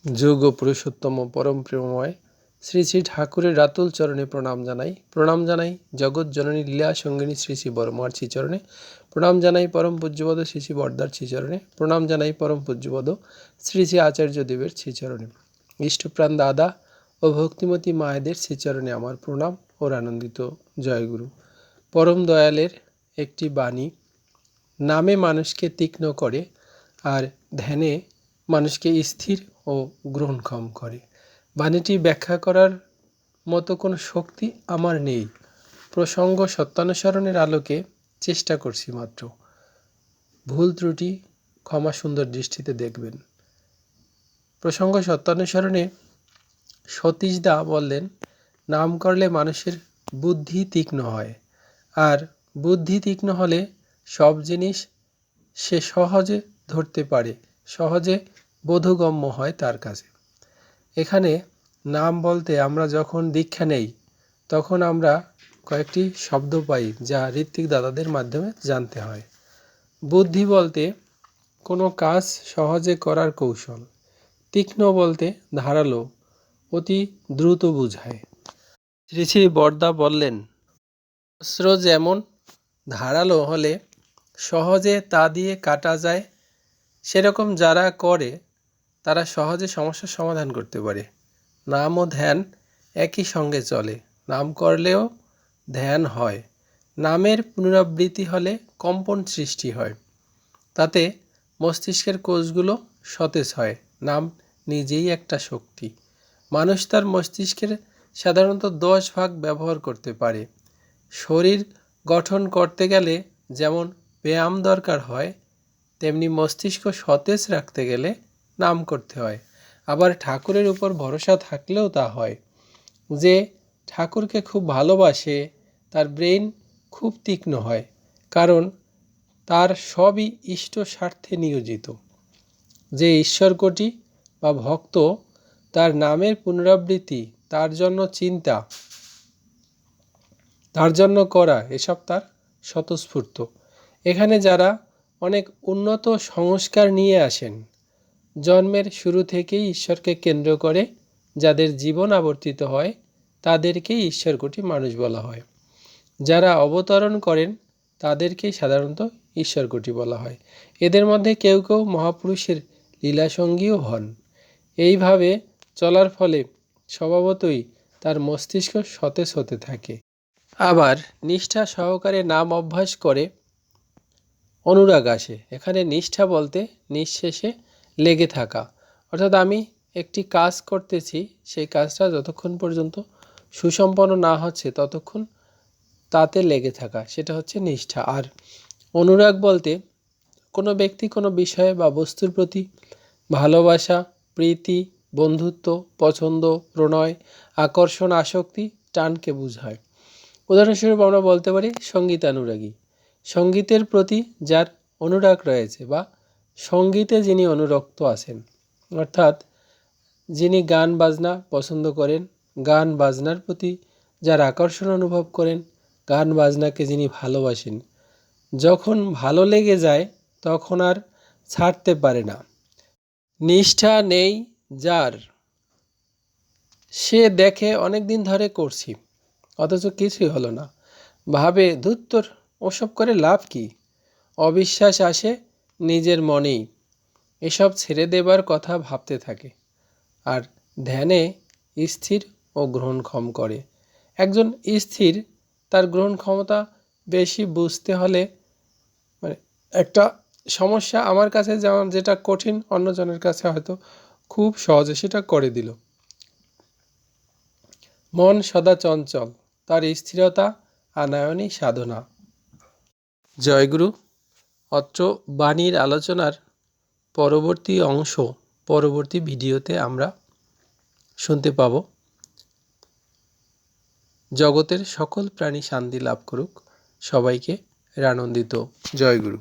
যোগ ও পুরুষোত্তম পরম প্রেমময় শ্রী শ্রী ঠাকুরের রাতুল চরণে প্রণাম জানাই জগৎ জননী লীলা সঙ্গিনী শ্রী শ্রী বর্মার শ্রীচরণে প্রণাম জানাই পরম পূজ্যপদ শ্রী শ্রী বর্দার শ্রীচরণে প্রণাম জানাই পরম পূজ্যপদ শ্রী শ্রী আচার্যদেবের শ্রীচরণে ইষ্টপ্রাণ দাদা ও ভক্তিমতী মায়েদের শ্রীচরণে আমার প্রণাম ও আনন্দিত জয়গুরু। পরম দয়ালের একটি বাণী নামে মানুষকে তীক্ষ্ণ করে আর ধ্যানে মানুষকে স্থির ও গ্রহণক্ষম করে। বাণীটি ব্যাখ্যা করার মতো কোনো শক্তি আমার নেই, প্রসঙ্গ সত্যানুসরণের আলোকে চেষ্টা করছি মাত্র। ভুল ত্রুটি ক্ষমা সুন্দর দৃষ্টিতে দেখবেন। প্রসঙ্গ সত্যানুসরণে সতীশদা বললেন, নাম করলে মানুষের বুদ্ধি তীক্ষ্ণ হয়, আর বুদ্ধি তীক্ষ্ণ হলে সব জিনিস সে সহজে ধরতে পারে, সহজে বোধগম্য হয় তার কাছে। এখানে নাম বলতে আমরা যখন দীক্ষা নেই তখন আমরা কয়েকটি শব্দ পাই যা ঋত্বিক দাদাদের মাধ্যমে জানতে হয়। বুদ্ধি বলতে কোনো কাজ সহজে করার কৌশল, তীক্ষ্ণ বলতে ধারালো, অতি দ্রুত বুঝায়। শ্রী শ্রী বরদা বললেন, অস্ত্র যেমন ধারালো হলে সহজে তা দিয়ে কাটা যায়, সেরকম যারা করে তারা সহজে সমস্যার সমাধান করতে পারে। নাম ও ধ্যান একই সঙ্গে চলে, নাম করলেও ধ্যান হয়। নামের পুনরাবৃত্তি হলে কম্পন সৃষ্টি হয়, তাতে মস্তিষ্কের কোষগুলো সতেজ হয়। নাম নিজেই একটা শক্তি। মানুষ তার মস্তিষ্কের সাধারণত 10 ভাগ ব্যবহার করতে পারে। শরীর গঠন করতে গেলে যেমন ব্যায়াম দরকার হয়, তেমনি মস্তিষ্ক সতেজ রাখতে গেলে নাম করতে হয়। আবার ঠাকুরের উপর ভরসা থাকলেও তা হয়। যে ঠাকুরকে খুব ভালোবাসে তার ব্রেন খুব তীক্ষ্ণ হয়, কারণ তার সবই ইষ্ট স্বার্থে নিয়োজিত। যে ঈশ্বরকোটি বা ভক্ত, তার নামের পুনরাবৃত্তি, তার জন্য চিন্তা, তার জন্য করা, এসব তার স্বতঃস্ফূর্ত। এখানে যারা অনেক উন্নত সংস্কার নিয়ে আসেন, জন্মের শুরু থেকেই ঈশ্বরকে কেন্দ্র করে যাদের জীবন আবর্তিত হয়, তাদেরকেই ঈশ্বরকোটি মানুষ বলা হয়। যারা অবতরণ করেন তাদেরকেই সাধারণত ঈশ্বরকোটি বলা হয়। এদের মধ্যে কেউ কেউ মহাপুরুষের লীলাসঙ্গীও হন। এইভাবে চলার ফলে স্বভাবতই তার মস্তিষ্ক সতেজ হতে থাকে। আবার নিষ্ঠা সহকারে নাম অভ্যাস করে অনুরাগ আসে। এখানে নিষ্ঠা বলতে নিঃশেষে লেগে থাকা, অর্থাৎ আমি একটি কাজ করতেছি, সেই কাজটা যতক্ষণ পর্যন্ত সুসম্পন্ন না হচ্ছে ততক্ষণ তাতে লেগে থাকা, সেটা হচ্ছে নিষ্ঠা। আর অনুরাগ বলতে কোনো ব্যক্তি কোনো বিষয়ে বা বস্তুর প্রতি ভালোবাসা, প্রীতি, বন্ধুত্ব, পছন্দ, প্রণয়, আকর্ষণ, আসক্তি, টানকে বোঝায়। উদাহরণস্বরূপ আমরা বলতে পারি সঙ্গীতানুরাগী, সঙ্গীতের প্রতি যার অনুরাগ রয়েছে বা সঙ্গীতে যিনি অনুরক্ত আছেন, অর্থাৎ যিনি গান বাজনা পছন্দ করেন, গান বাজনার প্রতি যার আকর্ষণ অনুভব করেন, গান বাজনাকে যিনি ভালোবাসেন, যখন ভালো লেগে যায় তখন আর ছাড়তে পারে না। নিষ্ঠা নেই যার, সে দেখে অনেক দিন ধরে করছি অথচ কিছুই হলো না, ভাবে ধুত্তর ওসব করে লাভ কি, অবিশ্বাস আসে নিজের মনেই, এসব ছেড়ে দেবার কথা ভাবতে থাকে। আর ধ্যানে স্থির ও গ্রহণক্ষম করে। একজন স্থির, তার গ্রহণ ক্ষমতা বেশি। বুঝতে হলে মানে একটা সমস্যা আমার কাছে যেমন যেটা কঠিন, অন্যজনের কাছে হয়তো খুব সহজে সেটা করে দিল। মন সদা চঞ্চল, তার স্থিরতা আনায়নই সাধনা। জয়গুরু। অত্র বাণীর আলোচনার পরবর্তী অংশ পরবর্তী ভিডিওতে আমরা শুনতে পাব। জগতের সকল প্রাণী শান্তি লাভ করুক। সবাইকে আনন্দিত। জয়গুরু।